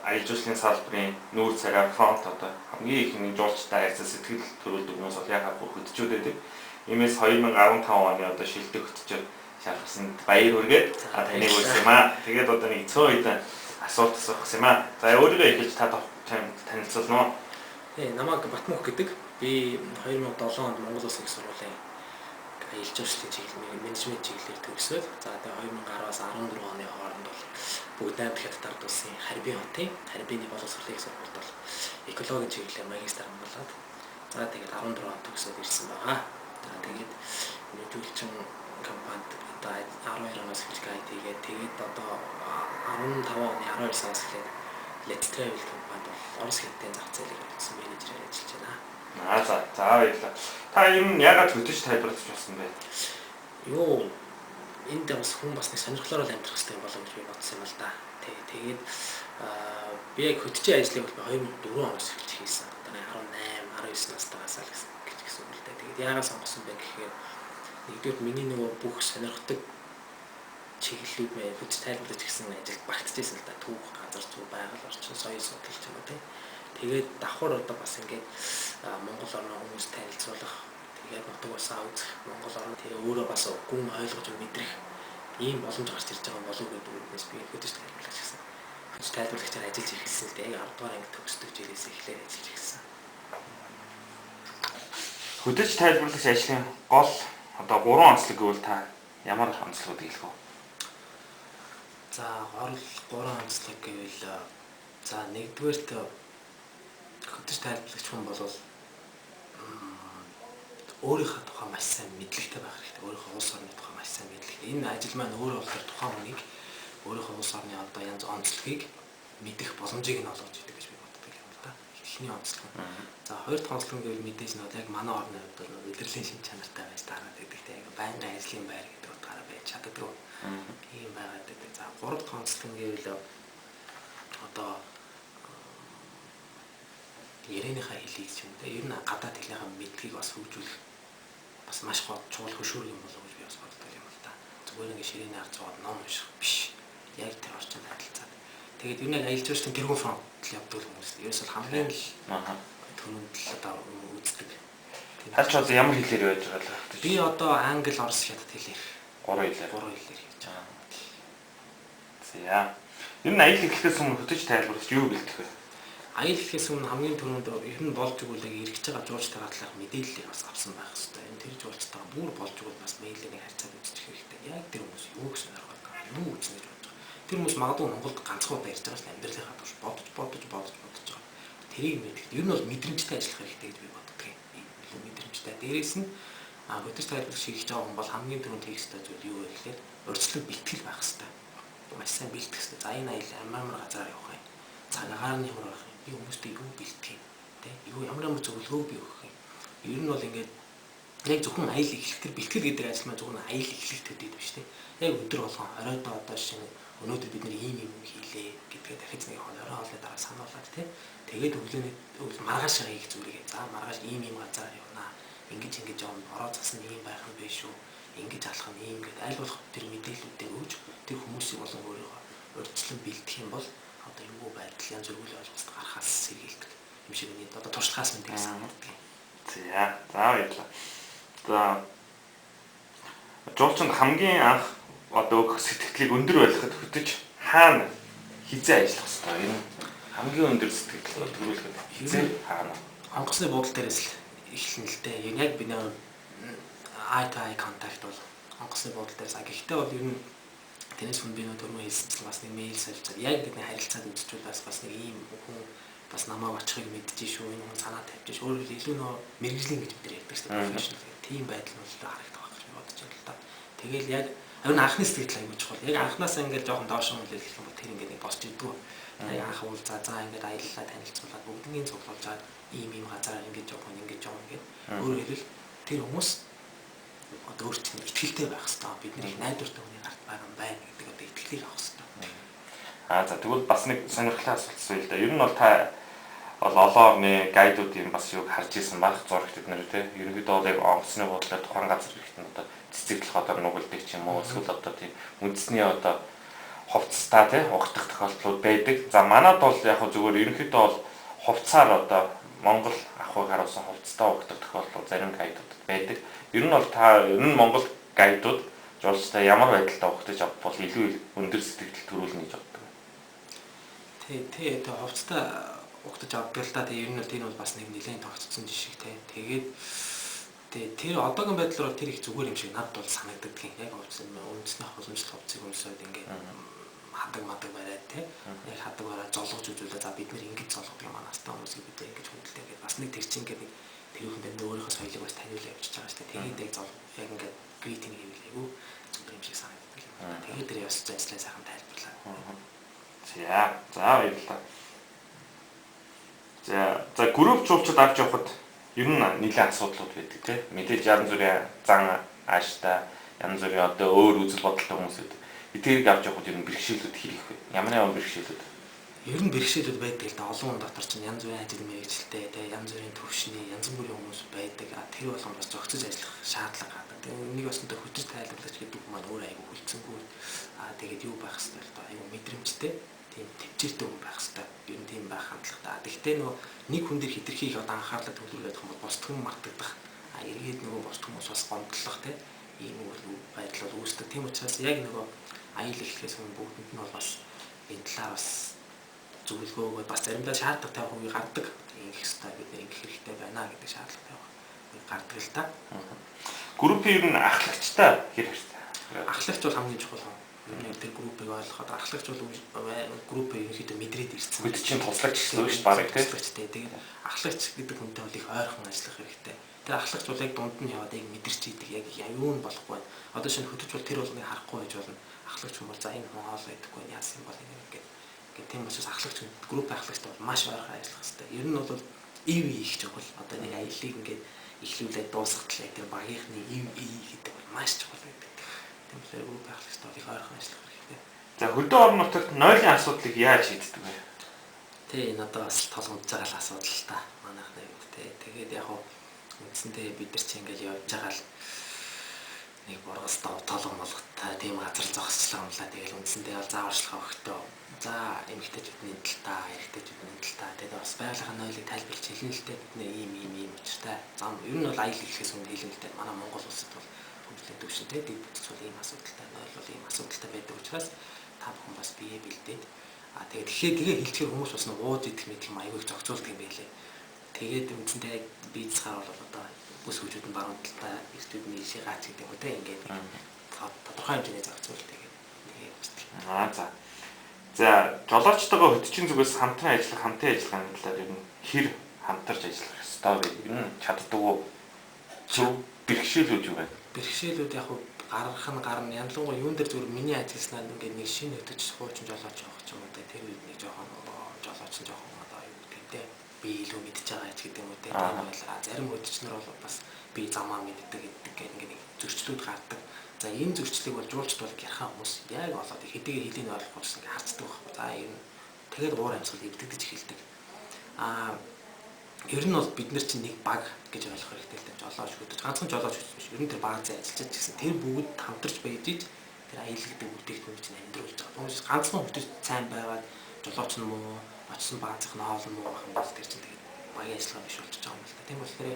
аялал жуулчлалын салбарын нүүр царай фронт одоо хамгийн их нэг жуулчтай харьцаа сэтгэл төрүүлдэг хүмүүс бол яхаа бүр хөтчүүд байдаг. Иймээс 2015 оны одоо шилдэг хөтчөд шалгасанд баяр хүргээд таныг үлсэн юм аа. Тэгээд одоо нэг цөөн үед асуулт асуух юм аа. За өөрийгөө эхэлж та танилцуулна уу? Намайг Батмөх гэдэг. Би 2007 онд Монгол Улсын их сургуулийн аялал жуулчлалын чиглэлийн менежмент чиглэлээр төгсөөд за тэгээ 2010-аас 14 оны хооронд бол бүгд найрамд хятад улсын Харбин хотын Харбины боловсролын их сургуульд бол экологийн чиглэлээр магистр хамгаалаад за тэгээд 14 онд төгсөөд ирсэн байгаа. За тэгээд нөлөөлчин компанид одоо 12 оноос эхэлж гайдгээд тэгээд одоо 15 оны 12 сараас эхлээд Let's Travel компанид бол Орос хятадын зах зээлийг хэрэгжүүлсэн менежерээр ажиллаж байна. За баярлалаа. Та юм яагаад хөтөж тайлбарлаж болсон бэ? Энд бас хүн бас нэг сонирхлоор л амьдрах хэрэгтэй болов гэж би бодсон юм л да. Тэгээд би яг хөтөчийн ажлыг бол 2004 оноос эхэлж хийсэн. Одоо 18, 19 настайгаас л гэсэн үг л дээ. Тэгээд яагаад сонгосон бэ гэхээр нэгдүгээр миний нөгөө бүх сонирхдаг чиглэлүүд мэй хөтөж тайлбарлаж гисэн ажил багтчихсэн л да. Түүх, газар зүй, байгаль орчин, соёл судлалч юм уу те. Тэгээд давхар одоо бас ингээд Монгол орны хүмүүс танилцуулах, тэгээд нутаг усаа үзэх, Монгол орны тэгээ өөрөө бас гүн ойлгож мэдрэх ийм боломж гарч ирж байгаа болов уу гэдэг үгнээс би хөтөж тайлбарлаж гисэн. Хөтөж тайлбарлагчаар ажиллаж эхэлсэн л дээ. Яг 10 дугаар анги төгсдөг жилээс эхлээд ажиллаж эхэлсэн. Хөтөж тайлбарлагч ажлын гол одоо 3 онцлог гэвэл та ямар онцлогууд хэлэх вэ? За гол 3 онцлог гэвэл за нэгдүгээрт хөтөж тайлбарлагч хүн бол өөрийнхөө тухай маш сайн мэдлэгтэй байх хэрэгтэй. Өөрийнхөө улс орны тухай маш сайн мэдлэгтэй. Энэ ажил маань өөрөө болохоор тухайн хүнийг өөрийнхөө улс орны одоо янз онцлогийг мэдэх боломжийг нь олгож идэг гэж би боддог юм л да. Эхний онцлог. За хоёр дахь онцлог нь гэвэл мэдээж нь яг манай орны хувьд бол удирдлагын шин чанартай байж таараад байдаг те. Байнгын ажлын байр гэдэг утгаараа байж чаддаг. Ийм байгаад байдаг. За гурав дахь онцлог нь гэвэл одоо ярианыхаа хэлийг ч юм те. Ер нь гадаад хэлнийхаа мэдлэгийг бас хөгжүүлэх бас маш гол чухал хөшүүрэг юм болов уу гэж би бас боддог юм л да. Зүгээр ингээд ширээний ард зугаад ном унших биш. Яг тэр орчинд харилцаад. Тэгээд ер нь аялал жуулчлалын тэргуун фронт явдаг хүмүүс. Ерөөс бол хамгийн л түрүүнд л одоо үздэг. Та ч одоо ямар хэлээр байж байгаа вэ? Би одоо англи, орос, хятад хэлээр 3 хэлээр хийж байгаа. За. Ер нь аялал эхлэхээс өмнө хөтөж тайлбарлагч юу бэлдэх вэ? Аялал гэхээс өмнө хамгийн түрүүнд ер нь болж игүүл эргэж байгаа жуулчдаа хатлах мэдээллийг бас авсан байх хэрэгтэй. Энэ тэр жуулчдаа бүр болж игүүл бас мэйлээр харьцаад үзчих хэрэгтэй. Яг тэр хүмүүс юу гэж сонирхоод байгаа юм, юу үзнэ гэж бодож байгаа. Тэр хүмүүс магадгүй Монголд ганцхан удаа ярьж байгаа ч амьдралынхаа турш бодож байгаа. Тэрийг мэдэх. Ер нь бол мэдрэмжтэй ажиллах хэрэгтэй гэж би боддог юм. Илүү мэдрэмжтэй. Дээрээс нь хөтөж тайлбарлагч хийж байгаа хүн бол хамгийн түрүүнд хийх ёстой зүйл юу вэ гэхээр урьдчилан бэлтгэл байх хэрэгтэй. Маш сайн бэлтгэх хэрэгтэй. За энэ аялал амар газараар явах юм. Цагаагаар нь ямар байх юм. Би хүмүүстэй юу бэлтгэх юм те юу ямар зөвлөгөө би өгөх юм. Ер нь бол ингээд яг зөвхөн аялал эхлэх тэр бэлтгэл гэдэг ажил маань зөвхөн аялал эхлэх төдийд биш те. Яг өдөр болгон оройдоо одоо шинэ өнөөдөр бид нэр ийм хийлээ гэдгээ дахиж нэг орой хоолны дараа сануулад те. Тэгээд өглөөний маргааш хийх зүйлээ. За маргааш ийм газар явнаа. Ингэж явна. Ороо цас нь ийм байх юм биш үү? Ингэж алах нь ийм гэдэг аль болох тэр мэдээллүүдийг өгж тэр хүмүүсийг болон өөрийгөө урьдчилан бэлдэх юм бол одоо юу байдал янз бүрийн ойлголт гарахаас сэргийлдэг юм шиг нэг одоо туршлагаас мэд гэсэн юм байна. За баярлалаа. За жуулчанд хамгийн анх одоо өгөх сэтгэлийг өндөр байлгахад хөтөж хаана хизээ ажиллах вэ? Энэ хамгийн өндөр сэтгэл төрүүлэхэд хизээ хаана? Онгоцны буудлын дээрээс л эхэлнэ л дээ. Яг би нэг eye to eye contact бол онгоцны буудлын дээрээс гэхдээ бол ер нь тэрнээс хүн би түрүүн хэлсэн бас нэг мэйл солилцоод яг бидний харилцаад үзчихвэл бас нэг ийм хүн бас намайг очихыг мэдчихэж шүү энэ хүн санаа тавьчих шүү өөрөөр илүү нөө мэрэгжлийн гэж бид ярьдаг шүү профешнл тийм байдал нь л харагдах байх гэж бодож байна л да. Тэгэл яг харин анхны сэтгэл аягүй чухал. Яг анхнаасаа ингээд жоохон доош нь хэлэх юм бол тэр ингээд босч идэв. Яг анх уул за ингээд аяллаа танилцуулаад бүгднийг цуглуулж чаад ийм газараар ингээд жоохон ингээд өөрөөр хэлбэл тэр хүмүүс одоо өөрчлөлт итгэлтэй байх хэрэгтэй. Бидний найдвартай хүний гарт байгаа юм байна гэдэг одоо итгэлийг авах хэрэгтэй. За тэгвэл бас нэг сонирхолтой асуулт асууя л да. Ер нь бол та бол олон орны гайдуудын бас юг харж исэн баг зурагт эднэр тий. Ерөнхийдөө бол яг онгоцны буудлаар тухайн газар ихтэй одоо цэцэглэх одоо нугалдаг ч юм уу эсвэл одоо тийм үндэсний одоо хувцастай тий угтах тохиолдлууд байдаг. За манайд бол яг хөө зүгээр ерөнхийдөө бол хувцаар одоо Монгол ахуйг харуулсан хувцастай угтах тохиолдлууд зарим гайдуудад байдаг. Ер нь бол ер нь Монгол гайдууд жуулчтай ямар байдалтай угтаж авбал илүү өндөр сэтгэл төрүүлнэ гэж боддог. Тэ хувцастай угтаж авдаг л та ер нь бол энэ бол бас нэг нэлээд тогтцсон жишээ тэгээд тэр одоогийн байдлаар тэр их зүгээр юм шиг надад бол санагддаг гэх юм. Яг үндэсний хавцлын хувцсыг өмсөд ингээд хадаг бариад те яг хадаг бариад золгож үзүүлээ. За бид нэр ингэж золгодог юм анастай хүмүүс бид ингэж хөдөлтэй ингээд бас нэг тэр чинь ингээд тэрүүхэнд өөрийнхөө соёлыг бас таниулж явж байгаа шүү дээ. Тэгээд яг ингээд гритинг хийвэл айгүй зүгээр юм шиг санагддаг юм. Тэгээд тэр яс зэнслээ сайхан тайлбарлаа. За баярлалаа. За групп жуулчид авч явахад ер нь нэлээд асуудлууд байдаг тийм. Мэдээж янз бүрийн зан ааштай, янз бүрийн одоо өөр үзэл бодолтой хүмүүсүүд эдгээрийг авч явахад ер нь бэрхшээлүүд хэрэг вэ? Ямар бэрхшээлүүд? Ер нь бэрхшээлүүд байдаг л да. Олон хүн дотор чинь янз бүрийн ажил мэргэжилтэй, янз бүрийн төвшний, янз бүрийн хүмүүс байдаг. Тэр болгон бас зохицож ажиллах шаардлага гардаг. Нэг бас энэ хөтөж тайлбарлаж гэдэг маань өөр айгүй хүлцэнгүй. Тэгээд юу байх хэвээр л да. Айгүй мэдрэмжтэй. Тийм төвчээртэй хүн байх хэвээр. Ер нь тийм байх хандлагатай. Гэхдээ нөгөө нэг хүн дээр хитрхи их одоо анхаарлаа төвлөрөх юм бол бусдхан мартагдах. Эргээд нөгөө бусд хүмүүс бас гомдлох тийм ийм үйл байдал бол үүсдэг. Тийм учраас яг нөгөө аял эхлэхээс өмнө бүгдэнд нь бол бас энэ талаар бас зөвлөгөөгөө бас заримдаа шаардлагатай хувийг гардаг. Ингэх хэрэгтэй бид нэг хэрэгтэй байна гэдэг шаардлагатай хувийг гардаг л та. Группийн ер нь ахлагчтай хэрэгтэй. Ахлагч бол хамгийн чухал. Яг тэр группийг ойлгоход ахлагч бол группээ ерөнхийдөө мэдрээд ирсэн. Бид чинь туслаач гэсэн үг шүү дээ. Тэгээд ахлагч гэдэг хүнтэй бол их ойрхон ажиллах хэрэгтэй. Тэр ахлагч бол яг дунд нь яваад яг мэдэрч идэг яг юу нь болохгүй. Одоо шинэ хөтөж бол тэр болгоныг харахгүй байж болно. Ахлагч хүн бол за энэ хүн хоол байдаггүй яасан юм бол ингээд тийм учраас ахлагч группийн ахлагчтай бол маш ойрхон ажиллах хэрэгтэй. Ер нь бол ив их чухал. Одоо нэг аяллыг ингээд эхлүүлээд дуусгатлаа тэр багийнхны ив гэдэг бол маш чухал байдаг. Тэгэхээр группийн ахлагчтай бол их ойрхон ажиллах хэрэгтэй. За хөдөө орон нутагт нойлын асуудлыг яаж шийддэг вэ? Энэ одоо бас толгомж байгаа л асуудал л та. Манайх нэг тэгээд яг үндсэндээ бид нар чи ингээл явж байгаа л нэг боргостоо толгом болготой тийм газар зогсчлаа юм ла. Тэгэл үндсэндээ бол зааварчлага өгөхдөө за эмэгтэйчүүдний талаа, эрэгтэйчүүдний талаа тэгээд бас байгалийн нойлыг тайлбарлаж хэлнэ л дээ. Бидний ийм учиртай. Зам ер нь бол аял эхлэхээс өмнө хэлнэ л дээ. Манай Монгол улсад бол хөгжлийн төвшөнтэй дэд бүтц бол ийм асуудалтай, нойл бол ийм асуудалтай байдаг учраас та бүхэн бас бие бэлдээд тэгээ хэлчихээр хүмүүс бас нэг ууж идэх мэт юм аягүй зохицуулдаг юм байлээ. Тэгээд үндсэндээ бизнесаар бол одоо бүс хүчүүд нь баруун талтай эртүүд нь ийшээ гаач гэдэг юм те ингээд тодорхой хэмжээний зохицуул тэгээд үүсдэг. За жолоочтойгоо хөтчийн зүгээс хамтан ажиллах талаар ер нь хэр хамтарч ажиллах ёстой вэ? Ер нь чаддаг уу? Зөв бэрхшээлүүд юу байна? Бэрхшээлүүд яг гарна яндлангуй юун дээр зүгээр миний ажилласнаар ингээд нэг шинэ хөтөж хуучин жолооч явах ч юм уу те тэр үед нэг жоохон жолооч нь жоохон одоо юу гэдэг те би илүү мэдж байгаа ч гэдэг юм уу те тийм байлаа. Зарим хөтөчнөр бол бас би замаа мэддэг гэдэг ингээд зөрчлүүд гардаг. За энэ зөрчлийг бол жуулчд бол гэрхэн хүмүүс яг болоод хэдийгээр хэлийг ойлгох гэсэн ингээд харцдаг байхгүй. За энэ тэгээд уур амьсгал эвдэгдэж эхэлдэг. Ер нь бол бид нар чинь нэг баг гэж ойлгох хэрэгтэй л дээ. Жолооч хөтөж ганцхан жолооч биш. Ер нь тэр багцаа ажиллаж гэсэн тэр бүгд хамтарч байж иж тэр аял гэдэг бүтээгдэхүүн чинь амьдруулж байгаа. Түүнээс ганцхан хөтөж сайн байгаад жолооч нь муу, очсон багцах нь хоол нь муу байх юм бол тэр чинь тэгээд багийн ажиллагаа биш болчихж байгаа юм л да. Тийм болохоор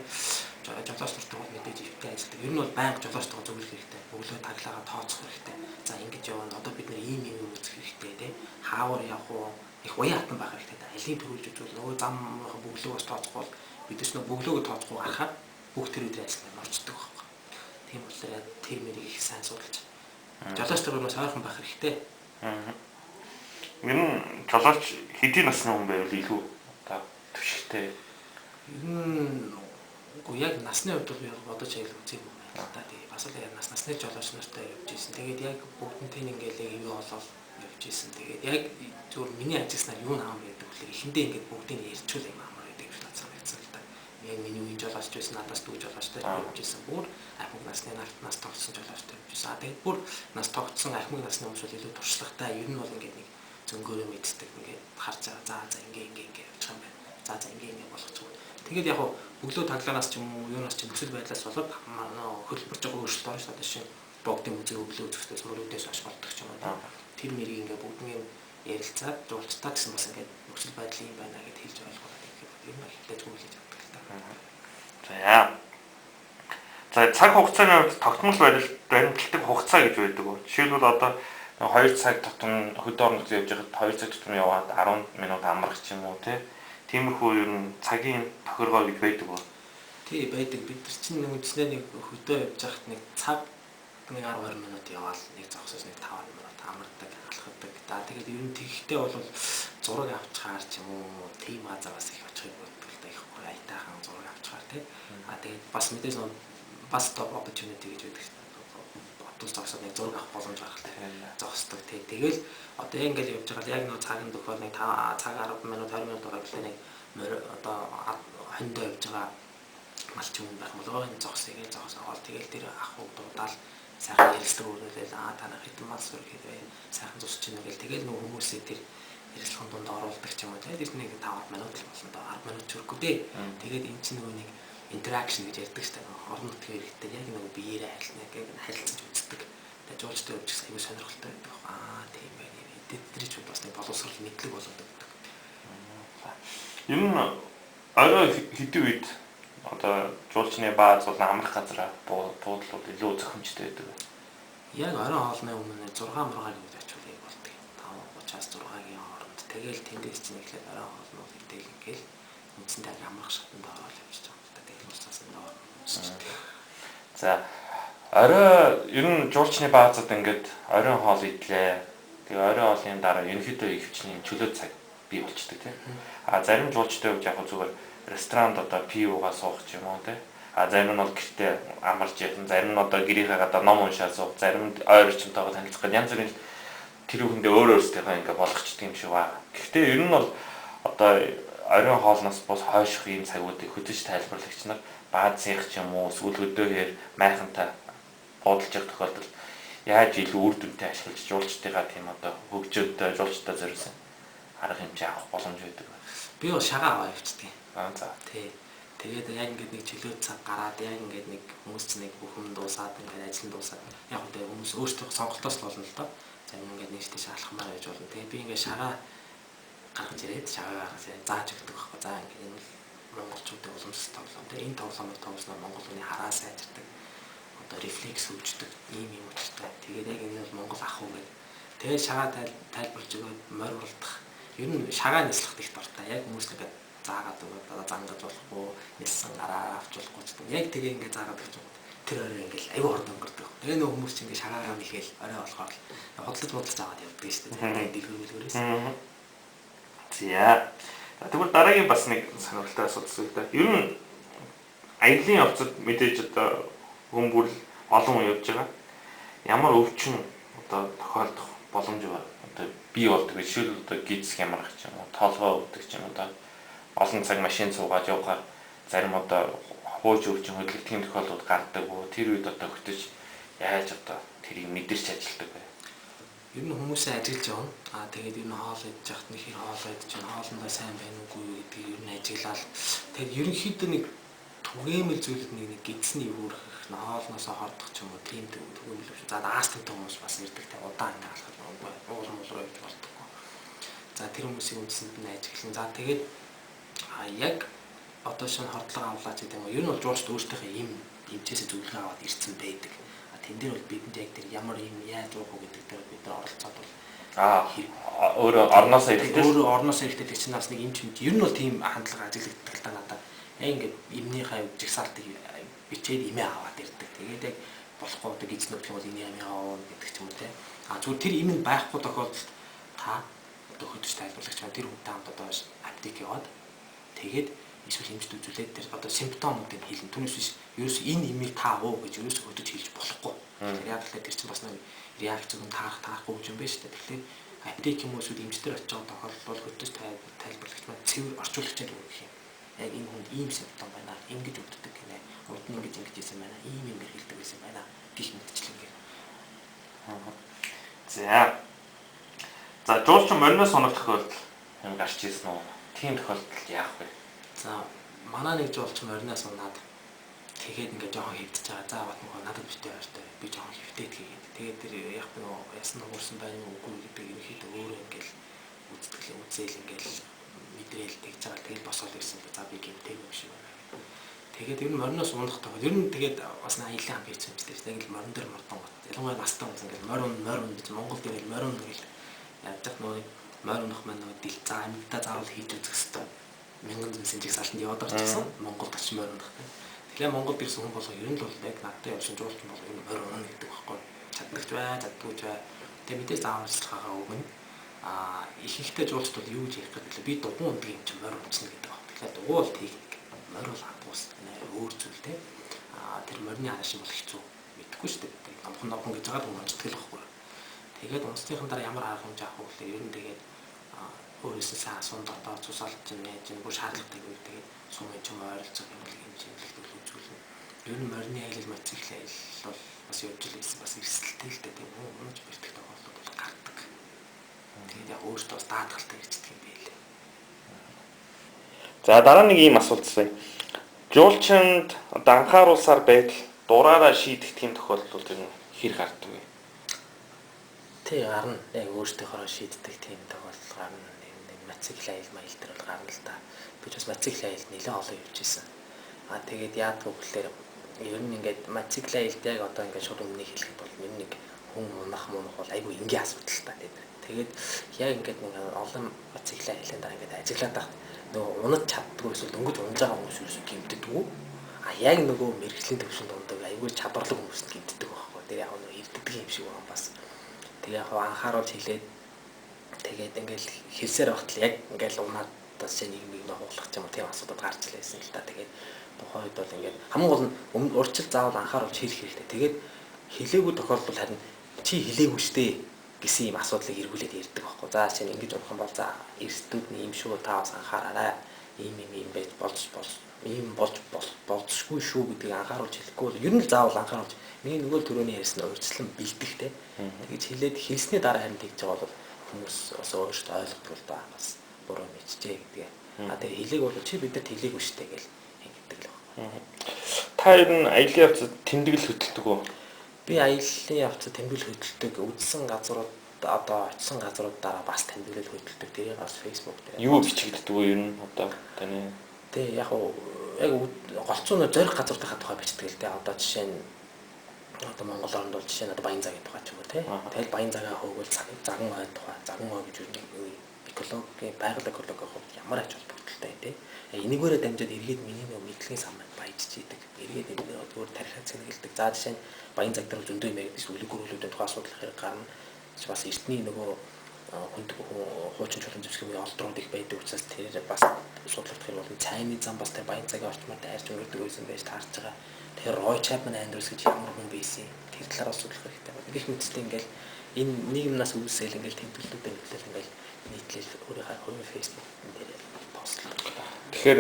жолооч нартай бол мэдээж ихтэй ажилладаг. Ер нь бол байнга жолоочтойгоо зөвлөх хэрэгтэй. Өглөө таглаагаа тооцох хэрэгтэй. За ингэж явна. Одоо бид нар ийм үзэх хэрэгтэй тий. Хаавар явах уу? Их уян хатан байх хэрэгтэй. Алийн төрүүлж үзвэл нөгөө зам бөглөөс тооцохгүй бол бидээс нөгөө бөглөөгөө тооцохгүй гарахаар бүх тэр үеийн ажиллагаа орчдөг байхгүй. Тийм болохоор тэр мэрийг их сайн судалж. Жолооч төрөөс ойрхон байх хэрэгтэй. Ер нь жолооч хэдийн насны хүн байвал илүү одоо төвшигтэй. Ер нь яг насны хувьд бол бодож аял үзээгүй юм байна. Тийм бас л яг насны жолооч нартай явж ийсэн. Тэгээд яг бүгднтэй ингээл юу болоод явж ийсэн. Тэгээд яг зөвхөн миний ажилласнаар юу наам гэдэг вэ? Эхэндээ ингээд бүгдийг ярьчул юм амар гэдэг юм надад санагдсан л да. Яг миний үеийн жолоочч байсан, надаас дүү жолоочтой явж ийсэн. Бүр ахмад насны нас тогтсон жолоочтой явж ийсэн. Тэгээд бүр нас тогтсон ахмад насны хүмүүс бол илүү туршлагатай. Ер нь бол ингээд нэг зөнгөөрөө мэддэг ингээд харж байгаа. За ингээд явчих юм байна. За ингээд болгочих. Тэгээд яг өглөө таглаанаас ч юм уу юунаас ч нөхцөл байдлаас болоод хөлбөрж байгаа өөрчлөлт орно шүү дээ. Жишээ нь богдын музей өглөө үзэхлээс мөрөөдөөс хойш болдог ч юм уу. тэр мэрийг ингээ бүгднийг ярилцаад жуулчдаа гэсэн бас ингээ нөхцөл байдал юм байна гэдээ хэлж ойлгуулад ирэхэд юм ихтэй зөвлөж авдаг л та. За. За цаг хугацааны хувьд тогтмол баримтлагдаг хугацаа гэж байдаг уу? Жишээлбэл одоо 2 цаг тутам хөдөө орнод явж байхад 2 цаг тутам яваад 10 минут амрах ч юм уу тиймэрхүү ер нь цагийн тохиргоо гэж байдаг уу? Тий байдаг. Бид нар чинь нэг үндснээ нэг хөдөө явж байхад нэг цаг нэг 10-20 минут яваал нэг зогсоос нэг 5 минут амардаг, алхахдаг. Тэгээд ер нь тэгэхдээ бол зураг авчихаар ч юм уу тийм азараас их очихыг боддог л да их айтаахан зураг авчихаар тий. Тэгээд бас мэдээж бас топ opportunity гэж байдаг. Бодвол зогсоод нэг зураг авах боломж гаргалтай зогсдог тий. Тэгэл одоо ингээд явж байгаа яг нэг цагийн тохиол нэг 5 цаг 10 минут 20 минут байгаа гэхлээр нэг одоо хондоо явж байгаа малч юм байх болоо энэ зогсоё зогсоол тэгэл тэр ах дуудаал сайхан ярилцлага өрнүүлээл танах хэдэн мал сур гэдэг сайхан зусч ийн гэл тэгэл нөх хүмүүсээ тэр ярилцлагын донд оруулдаг ч юм уу тэгээд нэг 5 минут л болно доо 10 минут чөрөхгүй дээ тэгээд эн чинь нөгөө нэг interaction гэж ярьдаг шүү дээ орон нутгийн хэрэгтэй яг нөгөө биеэрээ харилцаж үздэг тэгээд жуулчтай явж аюу сонирхолтой байдаг тийм байна эдгээр ч бас нэг боловсрол мэдлэг болгодог. Ер нь орой хэдэн үед одоо жуулчны бааз бол амрах газараа буудлууд илүү зохимжтой байдаг. Яг орой хоолны өмнө 6 мургагийн үед ачуулъя болдог. 5:30-аас 6-гийн хооронд. Тэгэл тэндээс чинь эхлээд орой хоолнууд идэл ингээл үндсэндээ амрах шатанд ороод явж байгаа. Тэгэл уусаас нь орно. За орой ер нь жуулчны баазад ингээд орой хоол идлээ. Тэгээ орой хоолны дараа ерөнхийдөө ихвчний чөлөө цаг бий болчдөг тийм. Зарим жуулчтай хувьд яг зүгээр ресторанд одоо пив уугаа суух ч юм уу тий. Зарим нь бол гэртээ амарч явсан, зарим нь одоо гэрийнхээ гадаа ном уншаад суух, зарим нь ойр орчимтойгоо танилцах гэдэг янз бүрийн тэр хүндээ өөр өөрсдийнхөө ингээ болгочдөг юм шиг байна. Гэхдээ ер нь бол одоо оройн хоолноос бус хойших ийм цагуудыг хөдөж тайлбарлагч нар баазынх ч юм уу эсвэл өдөөхээр майхантай буудалж явах тохиолдолд яаж илүү үр дүнтэй ашиглаж жуулчдынхаа тийм одоо хөгжөөдөө жуулчдаа зориулсан арга хэмжээ авах боломж байдаг. Би бол шагаа аваа явчихдаг. За. Тий. Тэгээд яг ингээд нэг чөлөө цаг гараад яг ингээд нэг хүмүүс чинь нэг бүхэн дуусаад ингээд ажил нь дуусаад яг үндэ хүмүүс өөрсдөө сонголтоос болно л доо. Зарим ингээд нэг тийш алхамаар байж болно. Тэгээд би ингээд шагаа гаргаж ирээд шагаа гаргаж зааж өгдөг байхгүй. За ингээд энэ бол монголчуудын уламжлалт тоглоом. Тэгээд энэ тоглоомыг тоглосноор монгол хүний хараа сайжирдаг. Одоо рефлекс хөгждөг ийм юм учиртай. Тэгээд яг энэ бол монгол ах уу гэдэг. Тэгээд шагаа тайлбарж өгөөд морь уралдах. Ер нь шагаа нислахт их дуртай. Яг хүмүүс ингээд заагаад өгөөд одоо зангаж болохгүй, нэлсэн гараа авч болохгүй ч гэдэг. Яг тэгээ ингээд заагаад өгч байгаа. Тэр орой ингээд аюу хорд өнгөрдөг. Тэгээ нөө хүмүүс чинь ингээд шагаагаа нэхэл орой болохоор л худалдаж аваад явдаг шүү дээ. Тэгээд дэлгэрүүлгээрээс. За. Тэгвэл дараагийн бас нэг сонирхолтой асуудал зүйл дээ. Ер нь аяллаа явцад мэдээж одоо хүн бүр олон хүн явж байгаа. Ямар өвчин одоо тохиолдох боломж байна. Одоо бий болдог. Жишээлбэл одоо гидс хямрах ч юм уу, тоолгоо өгдөг ч юм уу одоо олон цаг машин суугаад явахаар зарим одоо хууч өвчин хөдөлгдгийн тохиолдлууд гардаг уу? Тэр үед одоо хөтөж яаж одоо тэрийг мэдэрч ажилладаг вэ? Ер нь хүмүүсээ ажиллаж явна. Тэгээд ер нь хоол идэж яхад нэг хэр хоол идэж чинь хоолндоо сайн байна уугүй гэдгийг ер нь ажиглаад тэгээд ерөнхийдөө нэг түгээмэл зүйлд нэг гидсний үүрэх хоолноосоо хордох ч юм уу тийм түгээмэл биш. За астамтай хүмүүс бас ирдэг те удаан ингээ алхах уулын руу явж болтгоо. За тэр хүмүүсийн үндсэнд нь ажиглан. За тэгээд яг одоо шинэ хордлого авлаач гэдэг юм. Ер нь бол жуулчд өөрсдийнхээ ийм эмчээсээ зөвлөгөө аваад ирсэн байдаг. Тэн дээр бол бидэнд яг тэр ямар юм яаж уух вэ гэдэг дээр бид нар оролцоод бол өөрөө орноосоо ирдэг чинь бас нэг эмч мэд. Ер нь бол тийм хандлага ажиглагддаг л та надад. Яг ингээд эмнийхээ жигсаалтыг бичээд имээ аваад ирдэг. Тэгээд яг болохгүй одоо гизнүүд гэх юм бол энэ юм яа гэдэг ч юм уу те. Зүгээр тэр им нь байхгүй тохиолдолд та одоо хөдөж тайлбарлагч байна. Тэр хүнтэй хамт одоо аптек яваад тэгээд эсвэл хэмжиж үзүүлээд тэр одоо симптомуудыг хэлнэ. Түүнээс биш ерөөс энэ имийг та уу гэж ерөөс хөдөж хэлж болохгүй. Яг л тэр чинь бас нэг реакц нь таахгүй юм байна шүү дээ. Тэгэхээр аптек юм уу эсвэл эмчтэр очиж байгаа тохиолдол хөдөж тайлбарлагч маань цэвэр орчуулагч юм гэх юм. Яг энэ хүнд ийм симптом байна. Ингэж өгдөг гинэ. Урд нь ингэж хийсэн байна. Ийм юм хэлдэг байсан байна. Гэх мэтчлэн гэх. За жуулч мориноос онох тохиолдол юм гарч ирсэн үү? Тийм тохиолдолд яах вэ? За манай нэг жуулч мориноос унаад тэгээд ингээд жоохон хөвдөж байгаа. За бат нөгөө надад битээ баяртай. Би жоохон хөвдөд тэгээд тэгээд тэр яг нөгөө ясна уурсан байна уу үгүй гэдэг ерөнхийдөө өөрөө ингээд үзээл ингээд мэдээл тэгж байгаа. Тэгээд босоод ирсэн. За би гэмтэй юм шиг байна. Тэгээд ер нь мориноос унах таа. Ер нь тэгээд бас аялаа хамт хийсэн юм чинь тийм ингээд морин дээр мордон гот. Ялангуяа настай хүмүүс ингээд морин гэж Монголд ирэл морин гэж яддаг нөгөө морин унах маань нөгөө дил за амьдаа заавал хийж үзэх хэрэгтэй. Мянган зэмсэнжиг салтанд яваад байгаа ч Монголд очиж морин унах. Тэгэхээр Монголд ирсэн хүн болго ер нь бол яг надтай явсан жуулч бол ер нь морин унах гэдэг байхгүй. Чаддагч бай, чаддагч бай. Тэгээд мэдээж заавал ажиллахаа өгнө. Ихэнхдээ жуулчд бол юу гэж ярих гэдэг лээ. Би дугуй ундаг юм чинь морин унцна гэдэг байна. Тэгэхээр дугуй бол техник. Морин бол хатуус өөр зүйл те. Тэр морины хаашин бол хэцүү. Мэдхгүй шүү дээ. Номхон гэж байгаа юм онцдаг л байхгүй. Тэгээд унцныхын дараа ямар арга хэмжээ авах вэ? Ер нь тэгээд өөрөөсөө сайн асуун дотоод цусаалж яаж бүр шаардлагатай үү тэгээд сум юм чинь ойролцоо хэмжээлэлт үзүүлнэ. Ер нь морины аялал мотоцикл аялал бол бас явж илсэн бас эрсдэлтэй л дээ тийм үү? Унаж бэртэх тохиолдол бол гардаг. Тэгээд яг өөртөө бас даатгалтай ирчдэг юм байлээ. За дараа нэг ийм асуулт байна. Жуулчинд одоо анхааруулсаар байтал дураараа шийдэх тийм тохиолдол ер нь хэр гардаг вэ? Тэг гарна. Яг өөртөөхөө шийддэг тийм тохиолдол гарна. Мотоцикл аялал майл дээр бол гарна л да. Би ч бас мотоцикл аялал нэлээд олон явж ирсэн. Тэгээд яадаг вэ гэхээр ер нь ингээд мотоцикл аялалд яг одоо ингээд шууд өмнө хэлэх бол ер нь нэг хүн унах бол айгүй энгийн асуудал та тийм. Тэгээд яг ингээд нэг олон мотоцикл аялалын дараа ингээд ажиглаад тах нөгөө унаж чаддгүй эсвэл дөнгөж унаж байгаа хүмүүс юусоо гэмтдэггүй. Яг нөгөө мэрэгжлийн төвшөнд ундаг айгүй чадварлаг хүмүүст гэмтдэг байхгүй. Тэр яг нөгөө ирдэг юм шиг байна бас. Тэгээ яг анхааруулж хэлээд тэгээд ингээл хэлсээр багтал яг ингээл унаад бас нийгмийг нөхөглөх юм тийм асуудал гарч ирсэн л та. Тэгээд тухайн үед бол ингээд хамгийн гол нь урьдчил заавал анхааруулж хэлэх хэрэгтэй. Тэгээд хэлээгүй тохиолдол харин чи хэлээгүй штэ гэсэн юм асуудлыг эргүүлээд ярьдаг байхгүй. За чинь ингэж унах юм бол за эрсдүүд нь юм шүү та бас анхаараарай. Ийм байж болцсгүй шүү гэдгийг анхааруулж хэлэхгүй бол ер нь л заавал анхааруулж миний нөгөө төрөний ярьсан урьдчилан бэлтгэхтэй. Тэгэж хэлээд хэлсний дараа харин тэгж байгаа бол хүмүүс бас өөрсдөө ойлгохгүй л даа бас буруу мэдчихэ гэдгээ. Тэгээ хэлээг бол чи бидэд хэлээгүй штэ гэж ингэдэг л байна. Та ер нь аялын явцад тэмдэглэл хөтэлдэг үү? Би аяллаа явцад тэмдэглэл хөтэлдэг. Үзсэн газрууд одоо очисон газруудаараа бас тэмдэглэл хөтэлдэг. Тэрийг бас Facebook дээр. Юу бичигддэг вэ ер нь одоо таны? Тэгээ яг голцоо нөө зорих газруудынхаа тухай бичдэг л дээ. Одоо жишээ нь одоо Монгол орнд бол жишээ нь одоо Баянзагийн тухай ч юм уу тий. Тэгэл Баянзагаа хөөгөл заган хойд тухай. Заган хой гэж юу экологийн байгаль экологийн хувьд ямар ач холбогдолтой тий. Энийгээрээ дамжаад эргээд миний нэг мэдлэгийн сан баяжж идэг. Эргээд өөр тарихаа цэнгэлдэг. За жишээ нь Баянзаг дээр зөндөө юм байдаг шүү. Үлгэрүүлүүдийн тухай асуудал хэрэг гарна. Бас эртний нөгөө хуучин чулуун зөвсгөөний олдрууд их байдаг учраас тэр бас судлах хэрэг бол цайны зам бас тэр Баянзагийн орчмоор дайрч өргөдөг байсан байж таарч байгаа. Тэр Roy Chapman Andrews гэж ямар хүн байсан тэр талаар судлах хэрэгтэй байна. Гэх мэттэй ингээл энэ нийгэмнаас үүсэл ингээл тэмдэглэлүүдтэй ингээл нийтлэл өөрийнхөө хувийн Facebook дээр постлоо. Тэгэхээр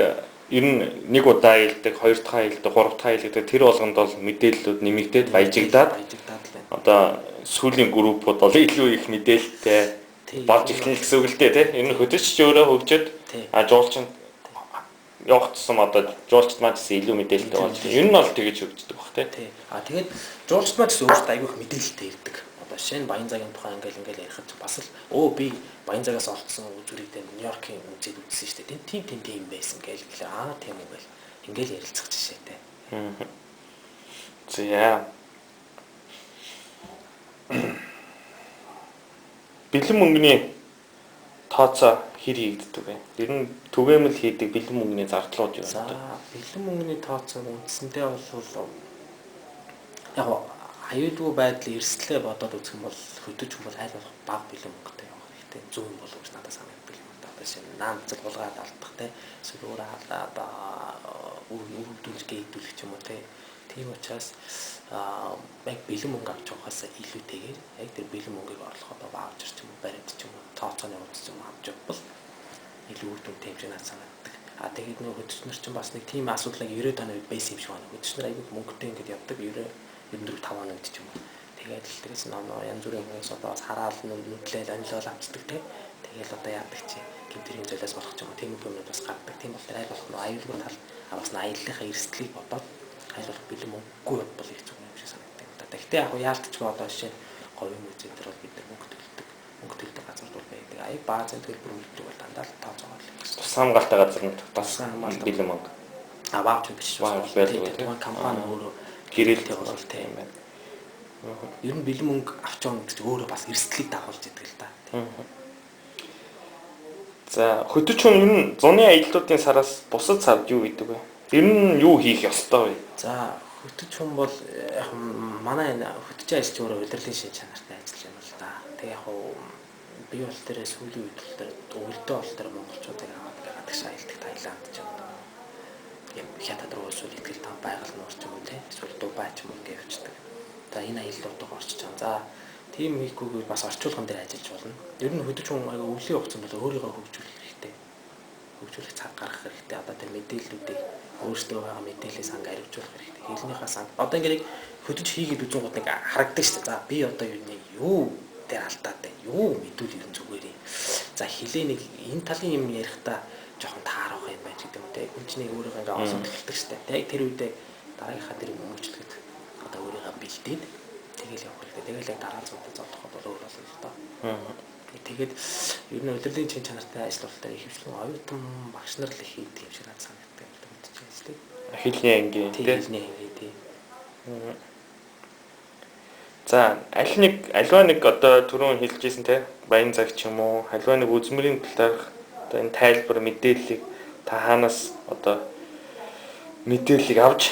ер нь нэг удаа аялдаг, хоёр дахь аялдаг, гурав дахь аялдаг тэр болгонд бол мэдээллүүд нэмэгдээд баяжигдаад одоо сүүлийн группууд бол илүү их мэдээлэлтэй болж эхэлнэ гэсэн үг л дээ тийм. Ер нь хөтөч өөрөө хөгжөөд жуулчинд явах тусам одоо жуулчд маань илүү мэдээлэлтэй болж ер нь бол тэгэж хөгждөг баг тийм. Тэгээд жуулчд маань ч өөрсдөө айгүйх мэдээлэлтэй ирдэг. Одоо жишээ нь Баянзагийн тухай ингээл ярихад бас л би Баянзагаас олдсон үзүүрийдээ Нью-Йоркийн музейд үзсэн шүү дээ. Тийм юм байсан гээл тийм үү гээл ингээл ярилцах жишээтэй. За бэлэн мөнгөний тооцоо хэр хийгддэг вэ? Ер нь түгээмэл хийдэг бэлэн мөнгөний зардлууд юу вэ? За бэлэн мөнгөний тооцоо үндсэндээ бол яг аюулгүй байдлын эрсдлээ бодоод үзэх юм бол хөдөж хүмүүс аль болох бага бэлэн мөнгөтэй явах хэрэгтэй. Зөв юм болов гэж надад санагддаг юм да. Бас наанцэг булгаад алдах те. Эсвэл өөр хаалаа үрдүүлж гээдүүлэх ч юм уу те. Тийм учраас яг бэлэн мөнгө авч явахаас илүүтэйгээр яг тэр бэлэн мөнгийг орлоход ваучер ч юм уу баримт ч юм уу тооцооны удаа ч юм авч явбал илүү үр дүнтэй юм шиг надад санагддаг. Тэгээд нөгөө хөдөлсөнөр чинь бас нэг тийм асуудлыг 90 оны үед байсан юм шиг байна. Хөдөлсөнөр аягүй мөнгөтэй ингэж явдаг 94 5 оны үед ч юм уу. Тэгээд л тэрээс янз бүрийн хүмүүс одоо бас хараал нүдлээл анилал авчдаг те. Тэгэл одоо яадаг чи гэмтрийн золиос болох ч юм уу тийм юмнууд бас гардаг. Тийм болохоор аль болох аюулгүй тал бас аяллахаа эрсдлийг бодоод хайлуулах бэлэн мөнгөгүй бол их зүгээр юм шиг санагддаг. Гэхдээ яг яалтчгүй одоо жишээ нь говийн музейн дээр бол бид нар мөнгө төлдөг газар бол байдаг. Аяг баазын төлбөр үлдэх бол дандаа л тооцоогоор л гэсэн. Тус хамгаалтай газар нь тус хамгаалалт бэлэн мөнгө. Ваучер биш. Тухайн компани өөрөө гэрээлтэй бол тийм байна. Ер нь бэлэн мөнгө авч явна гэж өөрөө бас эрсдлийг дагуулж идэг л та. За хөтөч хүн ер нь зуны аяллуудын сараас бусад сард юу гэдэг вэ? Ер нь юу хийх ёстой вэ? За хөтөч хүн бол яг манай энэ хөтөч аялч өөрөө удирдлагын шин чанартай ажиллаж байна л да. Тэгээ яг би бол тэр сүүлийн үед л тэр өвөлдөө бол тэр монголчуудыг аваад гадагш аялдаг Таиланд ч юм уу. Юм хятад руу эсвэл итгэл там байгаль нь орч юм уу те. Эсвэл Дубай ч юм уу гэж явчихдаг. За энэ аяллуудыг орчиж байгаа. За тийм хийхгүйгээр бас орчуулган дээр ажиллаж болно. Ер нь хөтөч хүн аяга өвлийн хугацаанд бол өөрийгөө хөгжүүлэх хэрэгтэй. Хөгжүүлэх цаг гаргах хэрэгтэй. Одоо тэр мэдээллүүдийг өөрсдөө байгаа мэдээлэлээс анги ариужуулах хэрэгтэй. Хэлнийхээс анги. Одоо ингээд хөтөч хийгээд үзэн гот нэг харагддаг шүү дээ. За би одоо юу дээр алдаад байна. Юу мэдүүл ер нь зүгээр юм. За хэлээ нэг энэ талын юм ярихдаа жоохон таарах юм байна гэдэг юм те. Хүнчнийг өөрийгөө ингээд олсон төлөвлөдөг шүү дээ. Яг тэр үедээ дараагийнхаа тэр мөнгөчлөхөд одоо өөрийгөө бэлдээд тэгэл явах хэрэгтэй. Тэгэл яг дараа зүйтэй зодоход бол өөр болно л доо. Тэгээд ер нь удирдлагын чин чанартай ажиллалтаар ихэвчлэн оюутан багш нар л хийдэг юм шиг надад санагддаг. Ажлыг. Хэлний ангийн тийм. Хэлний ангийн тийм. За альва нэг одоо түрүүн хэлжсэн те баян цаг ч юм уу альва нэг үзмэрийн талаарх одоо энэ тайлбар мэдээллийг та хаанаас одоо мэдээллийг авч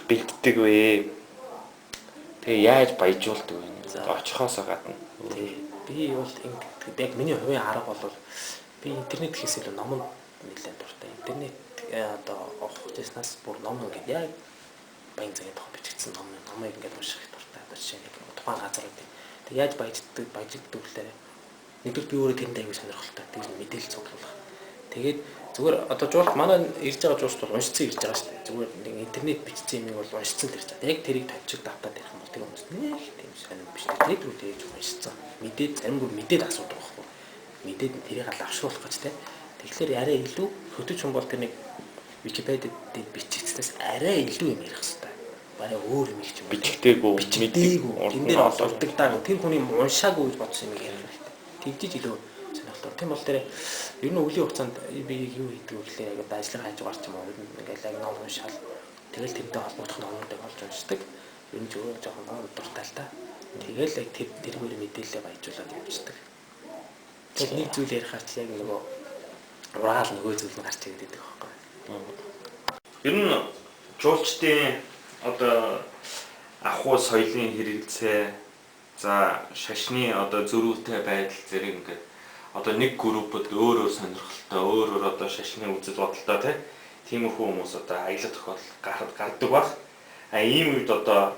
бэлддэг вэ? Тэгээ яаж баяжуулдаг вэ? Очихоос гадна. Би бол яг миний хувийн арга бол би интернет гэхээс илүү ном нэлээд дуртай. Интернет одоо оохжснаас бүр ном ингээд яг баян цагийн тухай бичигдсэн номыг ингээд унших дуртай. Одоо жишээ нь тухайн газруудын. Тэг яаж баяждаг гэхээр нэгдүгээр би өөрөө тэнд аягүй сонирхолтой. Тэгээд мэдээлэл цуглуулах. Тэгээд зүгээр одоо жуулт манай ирж байгаа жуулт бол уншицсан ирж байгаа шүү дээ. Зүгээр нэг интернет бичсэн юмыг бол уншицсан л ирж байгаа. Яг тэрийг тавьчих давтаад ярих юм бол тэр хүмүүс нэг тийм сонирм биш. Тэгээд рүү тэгж уншицсан. Мэдээд зарим бүр мэдээд асуудаг байхгүй. Мэдээд тэрийг лавшруулах гэж те. Тэгэхээр арай илүү хөтөч хүн бол тэр нэг Википедид бичигдснээс арай илүү юм ярих хэрэгтэй. Барай өөр юм их ч юм. Бичигдээгүй, мэдээгүй. Тэн дээр олддог даа. Тэр хүний уншаагүй гэж бодсон юм ярих хэрэгтэй. Тэгжиж илүү сонирхолтой. Тийм бол тэр ер нь өвлийн хугацаанд би юу хийдэг вэ гэхлээр яг ажлын хайж гарч юм уу ингээл яг ном уншаал тэгэл тэрнтэй холбогдох номуудыг олж уншдаг. Ер нь зөвхөн жоохон ном дуртай л та. Тэгэл яг тэргээр мэдээлэлээ баяжуулаад явчихдаг. Тэгэл нэг зүйл ярихаар ч яг нөгөө ураал нөгөө зүйл нь гарч ирээд байдаг байхгүй. Ер нь жуулчдын одоо ахуй соёлын хэрэгцээ за шашны одоо зөрүүтэй байдал зэрэг ингээд одоо нэг группод өөр сонирхолтой өөр одоо шашны үзэл бодолтой тиймэрхүү хүмүүс одоо аялал тохиолдол гардаг баг. А ийм үед одоо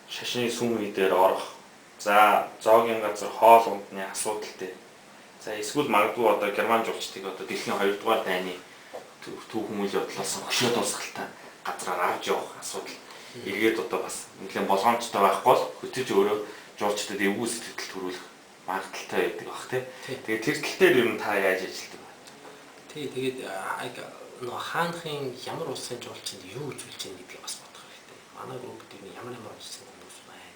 шашны сүм үе дээр орох за зоогийн газар хоол ундны асуудалтай. За эсвэл магадгүй одоо герман жуулчдыг одоо дэлхийн 2 дугаар дайны төв хүмүүлийн бодлоос хөшөөд усгалтай газраар авч явах асуудал эргээд одоо бас нэлээд болгоомжтой байхгүй бол хөтөж өөрөө жуулчдад эвгүй сэтгэл төрүүлэх магадaltaй байдаг бах тий. Тэгээд тэр тал дээр ер нь та яаж ажилладаг вэ? Тэгээд нөгөө хаанхын ямар улсын жуулчинд юу үзүүлж байгаа гэдгийг бас бодох хэрэгтэй. Манай группд ямар улсын хүмүүс байна.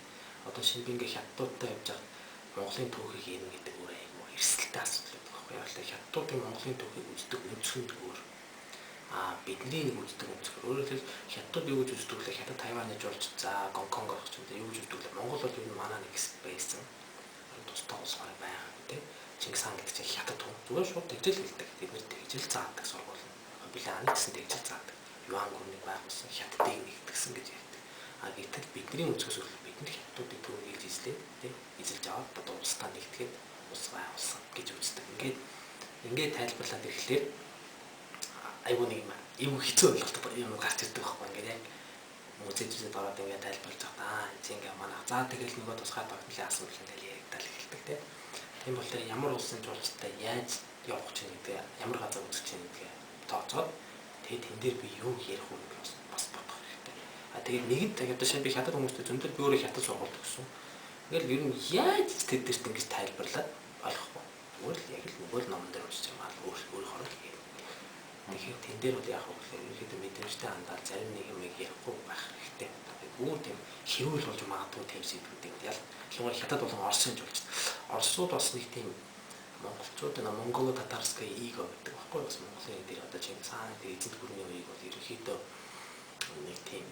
Одоо шинэ ингээ хятадтай явж байгаа Монголын түүхийг ярина гэдэг өөр айгүй эрсдэлтэй асуудал байдаг байхгүй юу? Хятадын Монголын түүхийг үздэг өнцгөн өөр. Бидний нэг үздэг өнцгөр. Өөрөөр хэлбэл хятад юу гэж үздэг вэ? Хятад Тайваны жуулч за Гонконг орч юм даа юу гэж үздэг вэ? Монгол бол юу манай нэг байсан. Тусдаа улсаар байгаа гэдэг. Чингис хаан гэдэг чинь хятад хүн. Зүгээр шууд тэгжэл хэлдэг. Бид нэр тэгжэл заадаг сургууль. Билааны гэсэн тэгжэл заадаг. Юан гүрний байгуулсан хятадыг нэгтгэсэн гэж ярьдаг. Гэтэл бидний өнцгөөс бол бидний хятадуудыг түүнийг эзлээд тий эзэлж аваад одоо улстай нэгтгээд улс байгуулсан гэж үздэг. Ингээд тайлбарлаад ирэхлээр айгуу нэг юм хэцүү ойлголт юм гарч ирдэг байхгүй ингээд яг музейчдад ороод ингээд тайлбарлаж байгаа. Ингээ манай за тэгэл нөгөө тусгай тогтнолын асуудал ингээл яригдал эхэлдэг тийм бол тэр ямар улсын жуулчтай яаж явах чинь гэдэг ямар газар үзэх чинь гэдгээ тооцоод тэгээд тэн дээр би юу ярих вэ гэж бас бодох хэрэгтэй. Тэгээд нэгд одоо шинэ би хятад хүмүүстэй зөндөл би өөрөө хятад сургуульд өгсөн. Ингээл ер нь яаж тэд дэрт ингэж тайлбарлаад ойлгохгүй. Зүгээр л яг л нөгөө номон дээр уншиж байгаа өөр хорол Тэгэхээр тэн дээр бол яг хөөхлөөр ерөөдөө мэдрэмжтэй хандаад зарим нэг юм ярихгүй байх хэрэгтэй. Бүр тийм хэрүүл болж магадгүй тийм сэдвүүдийг ялангуяа хятад болон Оросын жуулч. Оросууд бас нэг тийм монголчууд нэг монголо-татарская иго гэдэг баггүй бас Монголын дээр одоо Чингис хааны дээр эзэнт гүрний үеийг бол ерөөхдөө нэг тийм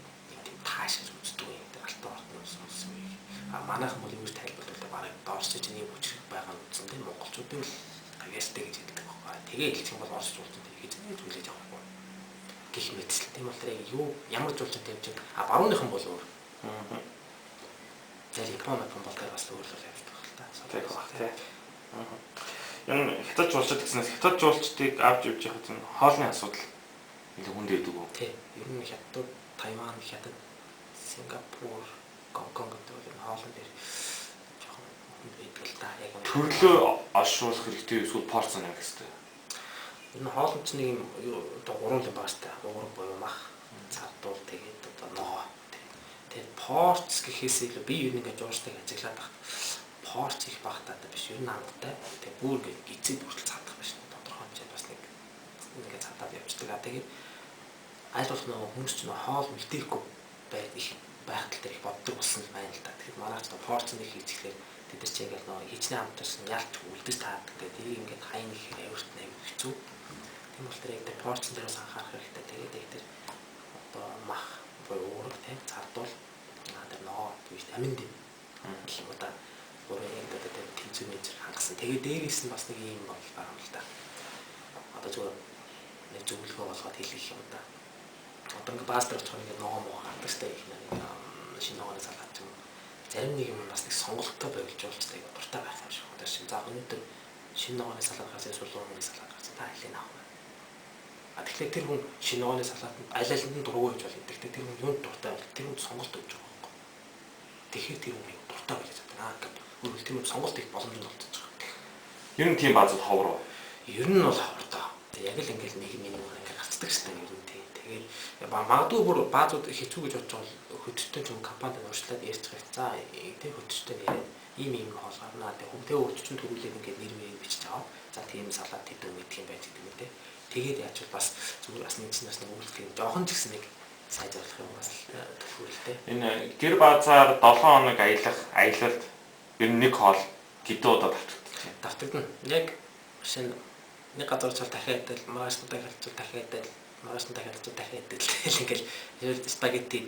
таашааж үздэг юм. Алтан ордны улсын үеийг. Манайхан бол юу гэж тайлбарлуулдаг бараг Оросч чиний хүч байгаа үсэн тийм монголчуудын л авьяастай гэж хэлдэг баггүй. Тэгээ хэлчих юм бол Орос жуулчдад хийж зүйлээж авахгүй. Гэх мэтсэл тийм бол тэр юу ямар жуулчд тавьж барууныхан бол өөр. Тэр Япон бол тэр бас өөр л явдаг л та. Тийм баг тийм. Энэ хятад жуулчд гэснээр хятад жуулчдыг авч явж явах нь хоолны асуудал илүү хүнд байдаг уу? Тийм. Ер нь хятад, Тайван, хятад, Сингапур, Гонконг гэдэг бол хоолн дээр жоохон хүнд байдаг л та. Яг төрлөө олшуулах хэрэгтэй эсвэл порц нэмэх хэрэгтэй. Энэ хоолнд ч нэг юм одоо гурван юм баастай. Уурга буюу мах, цардуул тэгээд одоо ногоо. Тэгээд порц гэхээс илүү би ер нь ингээд жуурстайг ажиглаад баг. Порц их багтаад биш ер нь хангалттай. Тэгээд бүр ингээд гизээ бүртэл цадах биш. Тодорхой хэмжээнд бас нэг ингээд цадаад явждаг. Тэгээд аль болох нөгөө хүмүүс ч нөгөө хоол үлдээхгүй их байхтал дээр их боддог болсон юм байна л да. Тэгэхээр манайч нөгөө порц нэг хийчихлээр тэд нар чинь ингээд нөгөө хичнээн хамтарсан ялч үлдэж таадаг. Тэгээд ингээд хайн их авирт нэм хэцүү. Тийм бол тэр яг порц дээр бас анхаарах хэрэгтэй. Тэгээд яг тэр одоо мах буюу уурга тийм цардуул тэр ногоо биш амин дэм гэх юм да. Өөрөө яг одоо тэр тэнцүү мэд хангасан. Тэгээд дээрээс нь бас нэг юм бол байгаа юм л да. Одоо зөв нэг зөвлөгөө болгоод хэлэх юм да. Одоо ингээд бааз дээр очих ингээд ногоо моо хатагтай их нэг шинэ ногооны салаад юм. Зарим нэг юм бас нэг сонголттой байвал жуулчтай дуртай байх юм шиг. Одоо шинэ за өнөөдөр шинэ ногооны салаад гарсан эсвэл ногооны салаад гарсан та хэлээ авах. Тэгэхээр тэр хүн шинэ ногооны салаатанд аль нь дургүй гэж бол гэдэг. Тэр хүн юунд дуртай бол тэр хүн сонголт өгч байгаа юм. Тэгэхээр тэр хүн дуртай байж байгаа. Өөрөлд тэр хүн сонголт их боломж нь болчихж байгаа. Ер нь тийм баазууд ховор уу? Ер нь бол ховор доо. Яг л ингээд нэг юм ингээд гарцдаг шээ ер нь тийм. Тэгээд магадгүй бүр баазууд хэцүү гэж бодож байгаа хөдөлтөй ч юм компанид урьдчилаад ярьж байгаа. За тэр хөдөлтөй нэрээ ийм хоол гарнаа. Тэгээ өчтөн төрүүлээд ингээд нэр мэрийг бичиж аваа. За тийм салаад хийдэг мэдх юм байж гэдэг юм те. Тэгээд яаж бол бас зүгээр бас нэгснээс нэг үйлчлэх юм жоохон ч гэсэн нэг сайжруулах юм бас төвхөрөлтэй. Энэ гэр баазаар 7 хоног аялалд ер нь нэг хоол хэдэн удаа давтагдчих. Давтагдана. Яг шинэ нэг газар цол дахиад маргааш дахиад дахиад маргааш дахиад тэгэл ингээл спагетти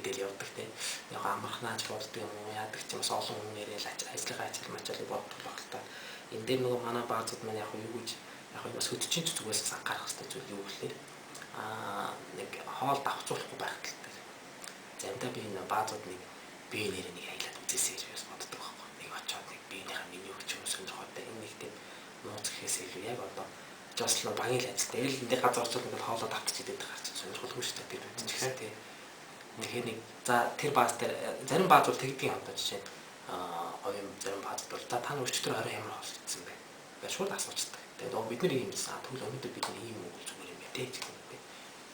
дээр явдаг тийм. Яг амархнаач боддог юм уу яадаг ч юм бас олон хүн яриад ажлынхаа ачаалал боддог багтаа. Энэ дээр нөгөө манай баазууд маань яг юу гэж яг бас хөдөлчин зүгээс анхаарах хэрэгтэй зүйл юу гэхээр нэг хоол давхцуулахгүй байх талтай. Заримдаа би энэ баазууд нэг бие нэрээ нэг аялаад үзээсэй гэж боддог байхгүй. Нэг очоод нэг биенийхээ меню өгч юм сонирхолтой энэ нэг тийм нууц гэхээс илүү яг одоо жослоо багийн ажилтай л энэ газар очоод ингээд хоолоо давчих гэдэг гарч сонирхолгүй шүү дээ би бодчих тийм. Тэгэхээр нэг за тэр бааз дээр зарим баазууд тэгдэг юм одоо жишээ оюун зарим баазууд бол та өчтөр 20 ямар хоол идсэн бэ? Гэж шууд асуучдаг. Тэгээд бид нар юм гэсэн тэгвэл өнөөдөр бид ийм үг зүгээр юм бэ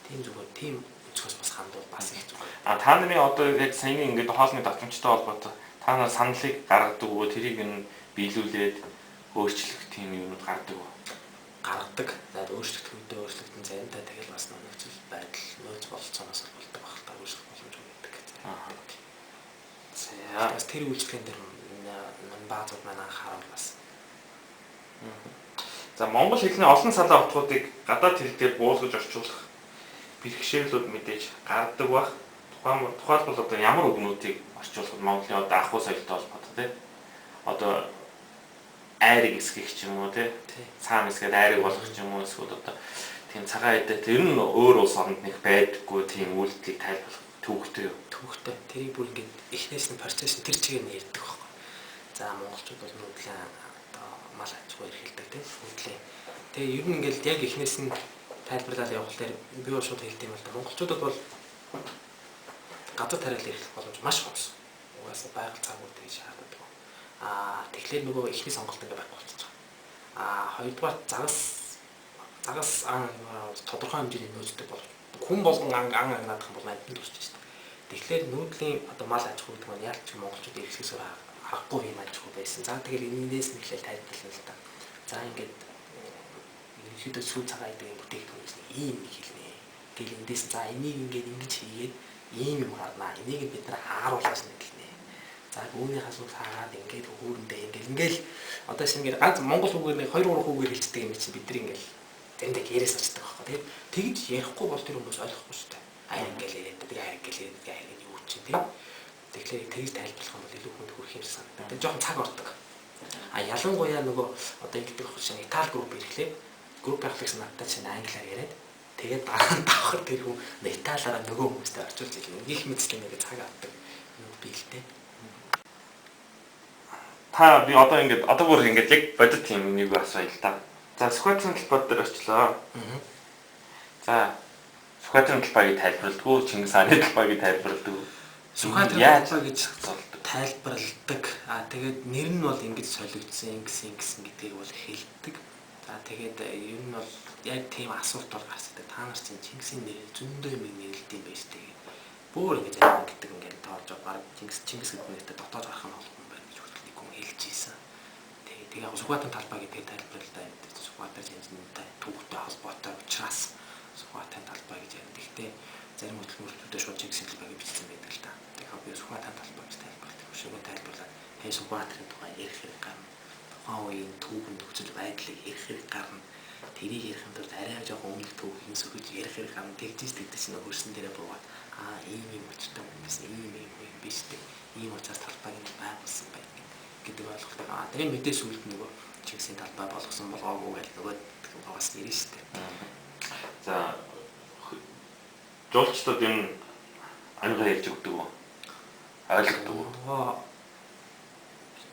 тийм зүгээр тийм өнцгөөс бас хандвал бас их зүгээр. Та нарын одоо яг саяны ингээд хоолны давтамжтай холбоотой та нар саналыг гаргадаг уу тэрийг нь биелүүлээд өөрчлөх тийм юмуд гаргадаг уу? Гаргадаг. За өөрчлөлт хөдөө өөрчлөлтөн заримдаа тэгэл бас нөхцөл байдал нөөц болцооноос болдог байх та өөрчлөх боломжгүй байдаг гэдэг. За бас тэр үйлчлэгэн дээр баазууд маань анхаарал бас. За монгол хэлний олон салаа утгуудыг гадаад хэл дээр буулгаж орчуулах бэрхшээлүүд мэдээж гардаг баг. Тухайлбал одоо ямар үгнүүдийг орчуулахад Монголын одоо ах トゥ соёлтой холбоотой тийм. Одоо айрыг эсгэх ч юм уу тийм. Цаам эсгээд айрыг болгох ч юм уу эсвэл одоо тийм цагаан эдээ тэр нь өөр улс оронд нэг байдаггүй тийм үйлдэлийг тайлбарлах төвөгтэй юу? Төвөгтэй. Тэрийг бүр ингээд эхнээс нь процесс нь тэр чигээр нь ярьдаг байхгүй. За монголчууд бол нүдлээ одоо мал аж ахуй эрхэлдэг тийм. Нүдлээ. Тэгээ ер нь ингээд яг эхнээс нь тайлбарлаад явах дээр би бол шууд хэлдэм л да. Монголчуудад бол газар тариалал эрхлэх боломж маш хурц. Угаасаа байгаль цагууд гэж шаарддаг. Тэгэхээр нөгөө ихний сонголт ингээд байхгүй болчихж байгаа. Хоёрдугаар загас тодорхой хэмжээний нөөцтэй болох. Хүн болгон ан агнаадах бол найдад төрчих шүү дээ. Тэгэхээр нүүдлийн одоо мал аж ахуй гэдэг нь ялч монголчууд эрхлэхээс харахгүй юм аж ахуй байсан. За тэгэхээр энэс нэглэл тайлбарлана л да. За ингээд ерөнхийдөө сүү цагаан гэдэг бүтээгдэхүүнээс ийм нэг хэлнэ. Тэгэл эндээс за энийг ингээд ингэж хийгээд ийм юм гарнаа. Энийг бид нар хааруулгаас нэг хэлнэ. За үүний хасууг хаагаад ингээд хүүрэндээ ингээл одоо шинээр ганц монгол үгээр нэг 2 3 үгээр хэлцдэг юм чинь бид нар ингээл зэндэг ярээс очдог байхгүй. Тэгж ярихгүй бол тэр хүмүүс ойлгохгүй шүү дээ. Ингээл яриад тэгээ ингээл яриад юу ч тийм. Тэгэхээр тэгж тайлбарлах юм бол илүү хүнд хүрэх юм санагдав. Тэгээ жоохон цаг ордог. Ялангуяа нөгөө одоо ингэдэг байх шиг Итали групп ирэхлээр групп графикс надад чинь англиар яриад тэгээд дараа нь давхар тэр хүн Италиараа нөгөө хүмүүстэй орчуулж хэлнэ. Их мэдсэн нэг цаг авдаг. Би л дээ. Та би одоо ингээд одоо бүр ингээд яг бодит юм нэг асууя л та. За Сүхбаатарын талбай дээр очлоо. За Сүхбаатарын талбайг тайлбарладгүй, Чингис хааны талбайг тайлбарладгүй. Сүхбаатарын талбай гэж тайлбарладаг. Тэгээд нэр нь бол ингэж солигдсон, ингэсэн гэдгийг бол хэлдэг. За тэгээд ер нь бол яг тийм асуулт бол гарсдаг. Та нар чинь Чингисийн нэр зөндөө юм нэрлэдэг юм байж тээ. Бөөр ингэж яг гэдэг ингээд тоолж баг Чингис гэдэг нэртэй дотоод гарах нь болох юм байна гэж нэг хүн хэлж ийсэн. Тэгээд яг Сүхбаатарын талбай гэдэг тайлбарлалтай юм. Сүхбаатар жинжинтэй түүхтэй холбоотой учраас Сүхбаатарын талбай гэж ярина. Гэхдээ зарим хөтөлбөрчдөө шууд Чингисийн талбайг бичсэн байдаг л да. Тэгэхээр би Сүхбаатарын талбай гэж тайлбарлав. Шүүгээ тайлбарлаад Сүхбаатарын тухай ярих хэрэг гарна. Тухайн үеийн түүхэн нөхцөл байдлыг ярих хэрэг гарна. Тэрийг ярихын тулд арай жоохон өмнөх түүхийг сөхөж ярих хэрэг гарна. Тэгж нэг хөрсөн дээрээ буугаад ийм өчтөн хүмүүс ийм биш дээ. Ийм учраас талбайг нь байгуулсан байх гэдэг ойлголттой. Тэгээ мэдээ сүлд нөгөө Чингисийн талбай болгосон болгоогүй гэж нөгөө бас ярина шүү дээ. За жуулчдад энэ ангаа ярьж өгдөг үү? Ойлгодог уу?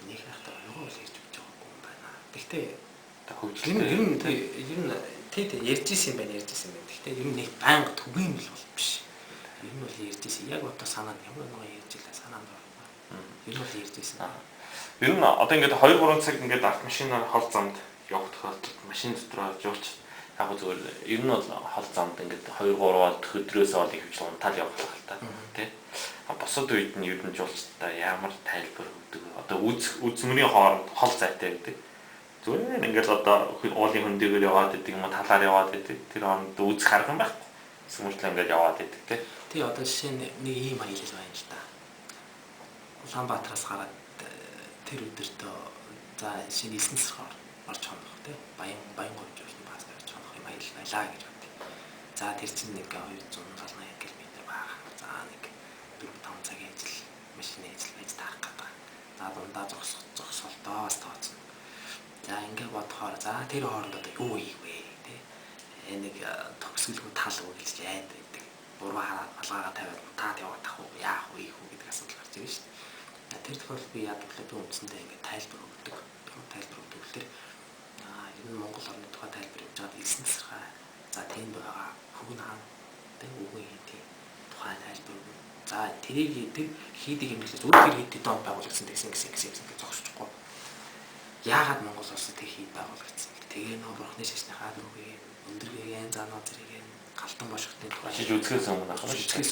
Нэг хахтаа юу л ярьж өгч байгаагүй юм байна. Гэхдээ хөгжлөөр ер нь ярьж исэн юм байна. Гэхдээ ер нь нэг байнга түгээн л бол биш. Ер нь бол ярьж исэн. Яг одоо санаа нь ямар нэг ярьж илаа санаанд байна. Ер нь бол ярьж исэн. Ер нь одоо ингээд 2 3 цаг ингээд автомашинаар хол замд явах тохиолдолд машин дотроо жуулч яг зүгээр ер нь бол хол замд ингээд 2 3 өдрөөс бол их хвчлэн унтаал явах л та тий. Босод үед нь ер нь жуулчтай ямар тайлбар өгдөг вэ? Одоо үзмөрийн хооронд хол зайтай байдаг. Зүгээр ингээд одоо уулын хөндөөгөр яваад идэг юм уу талаар яваад идэг. Тэр хооронд үзэх арга юм байхгүй. Сүмэртлээ ингээд яваад идэг тий. Тий одоо жишээ нэг ийм аялал байна л да. Улаанбаатараас гараад тэр өдөртөө за шинэ 9 сард орж хонох тий. Баян говьж өсний баас орж хонох юм аяллаа гэж бодъё. За тэр чинь нэг 280 км байгаа. За нэг 4-5 цагийн ажил машины ажил байж таах гэдэг. За дундаа зогсолтоо бас тооцно. За ингээд бодохоор за тэр хооронд одоо юу хийх вэ тий. Нэг төгсгөлгүй тал үйлж яад байдаг. Буруу хараад малгайгаа тавиад таад яваад тах уу яах вэ гэдэг асуудал гарч ирж байна шүү дээ. Тэр тохиолдолд би яадаг вэ? Би үндсэндээ ингээд тайлбар өгдөг. Тайлбар өгдөг л тэр ер нь Монгол орны тухай тайлбар өгч байгаа 9 сархаа. За тэнд байгаа хөвгөн хаан тэг үгүй тийм тухай тайлбар өгнө. За тэрийг тэр хийдэг юм хэлээ зүгээр тэр хэд дон байгуулагдсан гэсэн гэж зогсчихгүй. Яагаад Монгол улсад тэр хэд байгуулагдсан? Тэгээ нөө бурхны шашныхаа нүгээ өндөргийн заанаа зэрэг галтан бошготын тухай шиж үзэхээс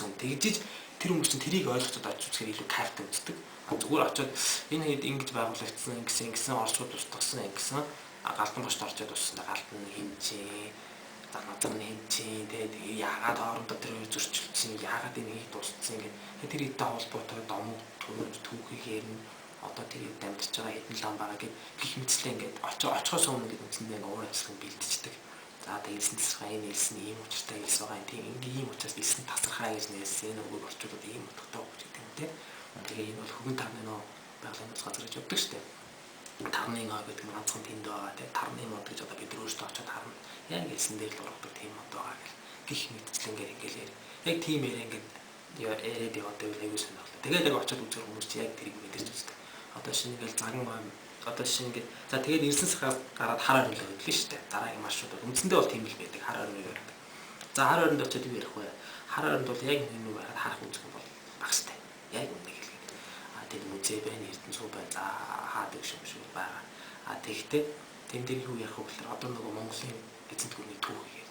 өмнө тэгжиж тэр хүмүүс чинь тэрийг ойлгочод очиж үзэхээр илүү кайфтай үздэг. Зүгээр очиод энэ хэд ингэж байгуулагдсан гэсэн орчууд устгасан гэсэн галтан бошд орчод уссандаа галтан хэмжээ занаа хэмжээ тэгээ яагаад хоорондоо тэр зөрчилдсөн яагаад энэ хэд дууссан гэх тэр хэдтэй холбоотой домог түүхийг ярина. Одоо тэр хэд амьдарч байгаа хэдэн лам байгаа гэх мэтчлээ ингээд очихоос өмнө гэдэг үндсэндээ ингээд уур ажиллагааг бэлтждэг. За тэгэлсэн тасархаа энэ хэлсэн ийм учиртай хэлсэн байгаа. Тийм ийм учраас хэлсэн тасархаа гэж нээсэн энэ үгийг орчуулад ийм утгатай өгч гэдэг юм тий. Тэгээ энэ бол хөвгөн тарны нөө байгууллагын газар гэж явдаг шүү дээ. Тарны нөө гэдэг нь ганцхан тэнд байгаа тий. Тарны мод гэж одоо бид өөрсдөө очиод харна. Яг хэлсэн дээр л ургадаг тийм мод байгаа гэх мэтчлэнгээр ингээл яг тийм яриа ингээд яриад яваад байвал аюу сонирхолтой. Тэгээд яг очиод үзэх хүмүүс чи яг тэрийг мэдэрч үздэг. Одоо шинэгээл заган одоо шинэ ингээд за тэгээд 9 сард гараад хар ойрон л хөдлөн шүү дээ. Дараагийн маршрут бол үндсэндээ бол тийм л байдаг хар ойрон байдаг. За хар ойронд очиод юу ярих вэ? Хар ойронд бол яг нэг юм байгаад харах үзэх бол багстай. Яг үнэ хэлгээд. Тэр музей байна, эрдэнэ суу байна. За хаадаг шиг байгаа. Тэгэхдээ тэн дээр юу ярих вэ гэхээр одоо нөгөө Монголын эзэн түүний түүх хийгээд.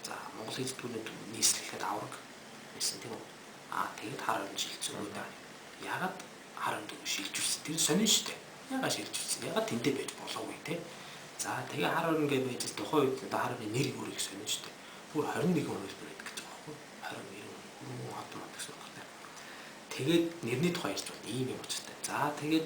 За Монголын эзэн түүний нийслэхэд авраг байсан тийм үү? Тэгээд хар ойрон шилжсэн үү даа. Ягаад хар ойронд шилжүүлсэн? Тэр сонин шүү дээ. Ягаад шилжүүлсэн? Ягаад тэндээ байж болоогүй те? За тэгээ хар орон гэж байж тухайн үед одоо хар орны нэр өөрийг сонино шүү дээ. Бүр 21 өнөөс бүрээд гэж байгаа байхгүй. 20 хот мод гэсэн үг байна. Тэгээд нэрний тухай ярьж байна. Ийм юм очтой. За тэгээд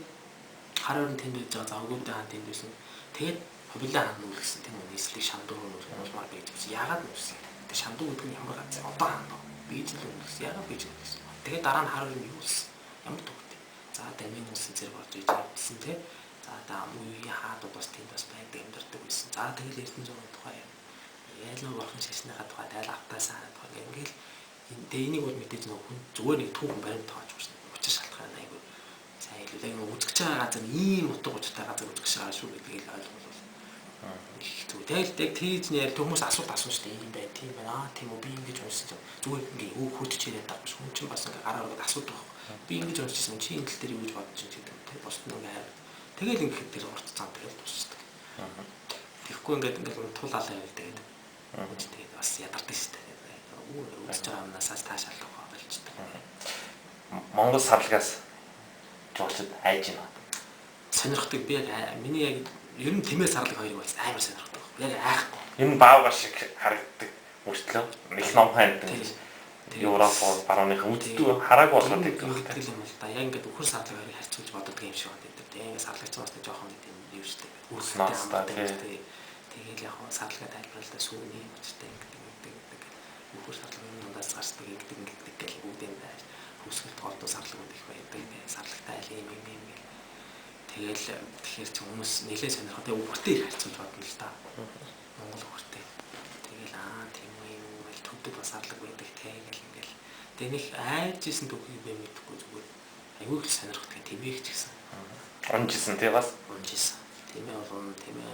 хар орон тэнд байж байгаа завгуудын хаан тэнд байсан. Тэгээд хөвлөө хаан нүлгсэн тийм үү нийслэг шамдуу нуулмаар байж байгаа. Яагаад нүлгсэн? Тэгээд шамдуу гэдэг нь ямар газар одоо хаан бийж л нүлгсэн. Яагаад бийж нүлгсэн? Тэгээд дараа нь хар орон юу болсон? Ямар төгт. За дамын нүлсэн зэрэг болж иж авсан тийм. За үеийн хаадууд бас тэнд бас байдаг амьдардаг байсан. За тэгэл Эрдэнэ тухай ялуу бурхан шашныхаа тухай тайл автаасаа тухай ингээл энийг бол мэдээж нөгөө хүн зүгээр нэг түүхэн баримт тааж өгсөн. Учир шалтгаан айгүй сайн илүү яг нөгөө үзэж байгаа газар ийм утга учиртай газар үзэж байгаа шүү гэдгийг ойлгол. Тэгэл тийж нэр хүмүүс асуулт асууж штэ юм байна тийм байна. Тийм үү би ингэж уншсан чинь зүгээр ингээ өөх хөтч яриад байгаа биш. Хүн чинь бас ингээ гараар өгöd асуудаг байхгүй. Би ингэж уншижсэн чи энэ тал дээр юу гэж бодож чинь гэдэг тийм бос нэг тэгэл ингээд тэр урт цаан тэгэл дуусчихдаг. Тэгэхгүй ингээд тулаалаа явал тэгээд тэгээд бас ядардаг шүү дээ. Үзэж байгаа юмнасаас таашаалах болчихдог. Монгол сарлагаас жуулчд айж байна. Сонирхдаг би яг миний яг ер нь тэмээ сарлаг хоёрыг бас амар сонирхдаг. Яг айхгүй. Энэ баавгар шиг харагддаг мөртлөө их ном хайдаг. Европ барууныхан үддүү хараагүй болоод байдаг юм л да. Яг ингээд өхөр сарлаг хоёрыг харьцуулж боддог юм шиг байна. Тэгээд сарлагч бас жоохон тийм юм шүү дээ. Үргэлжлээ. Тэгээд яг сарлагаа тайлбарлалаа сүүний учиртай гэдэг. Өхөр сарлагын дундаас гарчдаг гэдэг гэх бүгдийн байж. Хүсгэлт голдуу сарлагууд их байдаг. Сарлагтай айл юм гэл. Тэгэл тэгэхээр ч хүмүүс нэлээд сонирхоод өхөртэй харьцуулж бодно л да. Монгол өхөртэй. Тэгэл тийм юм бол төвдөд бас сарлаг байдаг тэгэл ингээл. Тэгээ нэг айжсэн төгөгийг бэ мэдхгүй зүгээр. Аюул их сонирхдаг тэмээгч гэсэн. Унжсэн тий бас унжсэн. Тэмээ бол тэмээ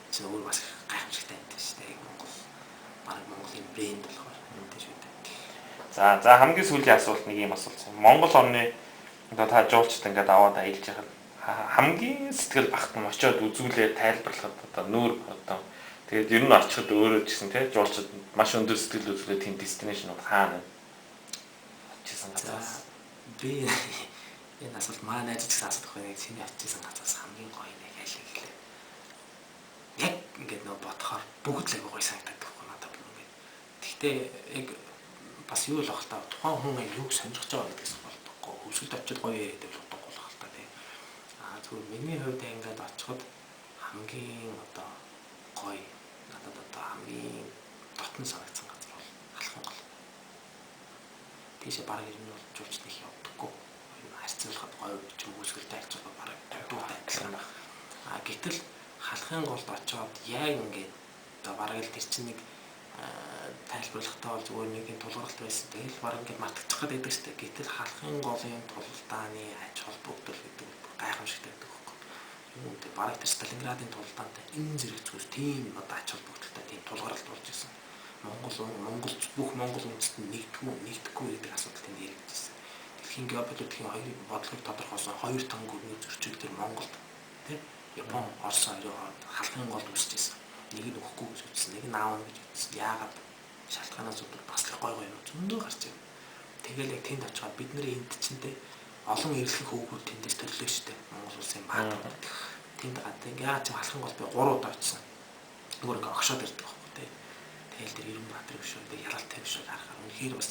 ч өөр бас гайхамшигтай байдаг шүү дээ. Монгол баг Монголын брэнд болохоор энэ шүү дээ. За хамгийн сүүлийн асуулт нэг юм асуулт. Монгол орны одоо та жуулчд ингээд аваад аялж байхад хамгийн сэтгэл багтан очиод үзүүлээ тайлбарлахад одоо нүүр одоо тэгээд ер нь очиход өөрөө ч гэсэн тий жуулчд маш өндөр сэтгэл үзүүлээ тийм дестинашнууд хаана очижсэн газраас би энэ асуулт маа найз гэсэн асуулт байхгүй чиний очижсэн газраас хамгийн гоё нэг айл гэлээ. Яг ингээд нөө бодохоор бүгд л гоё санагдаад байхгүй надад ингээд. Гэхдээ яг бас юу л ахал та тухайн хүн юуг сонирхож байгаа гэдгээс болдоггүй. Хөвсөлд очиод гоё яриад л бодохгүй л ахал та тий. Зүгээр миний хувьд ингээд очиход хамгийн одоо гоё надад одоо хамгийн дотн санагдсан газар бол Алхан гол. Тийшээ бараг ер нь бол жуулчд их явдаггүй. Харьцуулахад гоё ч үүсгэлтэй харьцуулах бараг дуутай гэсэн байна. Гэтэл халахын голд очиод яг ингээд одоо бараг л тэр чинь нэг тайлбарлахтаа бол зүгээр нэг юм тулгаралт байсан. Тэгэл бараг ингээд мартчих гээд байдаг шүү дээ. Гэтэл халахын голын тулалдааны аж холбогдол гэдэг гайхамшигтай байдаг байхгүй. Юу гэдэг бараг тэр Сталинградын тулалдаантай энэ зэрэг зүйлс тийм одоо аж холбогдолтой тийм тулгаралт болж ирсэн. Бүх Монгол үндэст нэгдэхгүй гэдэг асуудал тэнд яригдчихсэн. Дэлхийн геополитикийн хоёрын бодлогыг тодорхойлсон хоёр тан гүрний зөрчил төр Монголд тийм Япон, Орос хоёрын халахын голд үүсчихсэн. Нэг нь өгөхгүй гэж үзсэн, нэг нь аавна гэж үзсэн. Яагаад шалтгаанаас үүдэл бас л гоё юм зөндөө гарч ирв. Тэгэл яг тэнд очиод бид нарын энд чинтэй олон эрэлхэх хөвгүүд тэндээс төрлөө шүү дээ. Монгол улсын баатар. Тэнд гадаа яагаад ч халахын гол би 3 удаа очсон. Зүгээр ингээ огшоод ирдэг байхгүй тийм. Тэгэл тэр Эренбаатар биш үү, Яралтай биш үү харахаар үнэхээр бас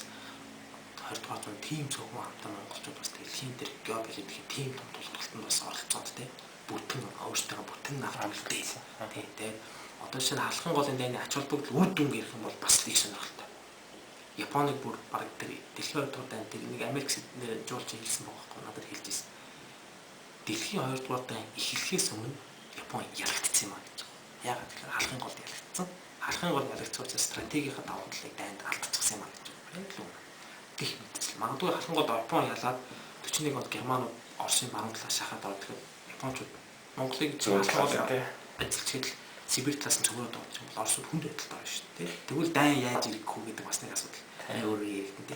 20 дугаар зууны тим цөөхөн хамтан монголчууд бас дэлхийн дээр геополитикийн тим том тулгуурлалтанд бас оролцоод тийм бүтэн өөртөө бүтэн авч үлдээсэн. Тийм тэгээд одоо шинэ халахын голын дайны ач холбогдол үр дүн гэх юм бол бас их сонирхолтой. Японыг бүр бараг тэр дэлхийн 2 дугаар дайнд тэр нэг Америк нэр жуулч хэлсэн байгаа байхгүй надад хэлж ирсэн. Дэлхийн 2 дугаар дайн эхлэхээс өмнө Япон ялагдсан юм аа гэж. Яагаад гэхээр халахын голд ялагдсан. Халахын гол ялагдсан стратегийнхаа давуу талыг дайнд алдчихсан юм аа гэж. Яг л үнэ. Гэх мэт. Магадгүй халахын голд Япон ялаад 41 онд Германууд Оросын баруун талаас шахаад ордог. Япончууд Монголыг ажиллаж Сибирь талаас нь цогроод байгаа юм бол Оросууд хүнд байдалтай байна шүү дээ. Тэгвэл дайн яаж ирэхгүй гэдэг бас нэг асуудал. Өөрөө яригдэн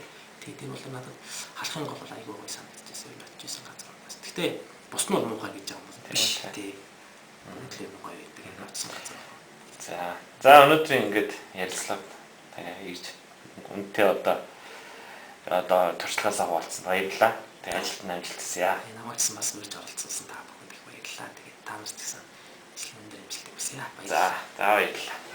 тий. Тийм бол надад халахын гол бол айгүй гоё санагдчихсэн юм очижсэн газар бас. Гэхдээ бус нь бол муухай гэж байгаа юм биш тий. Үнэхээр гоё байдаг юм очижсэн газар. За өнөөдрийн ингээд ярилцлага ирж үнтэй одоо туршлагаас авалцсан баярлалаа. Тэгээ ажилд нь амжилт хүсье. Намайг бас урьж оролцуулсан та бүхэнд их баярлалаа. Тэгээ та нарт гэсэн Ажил өндөр амжилт хүсье. За Баярлалаа. баярлалаа.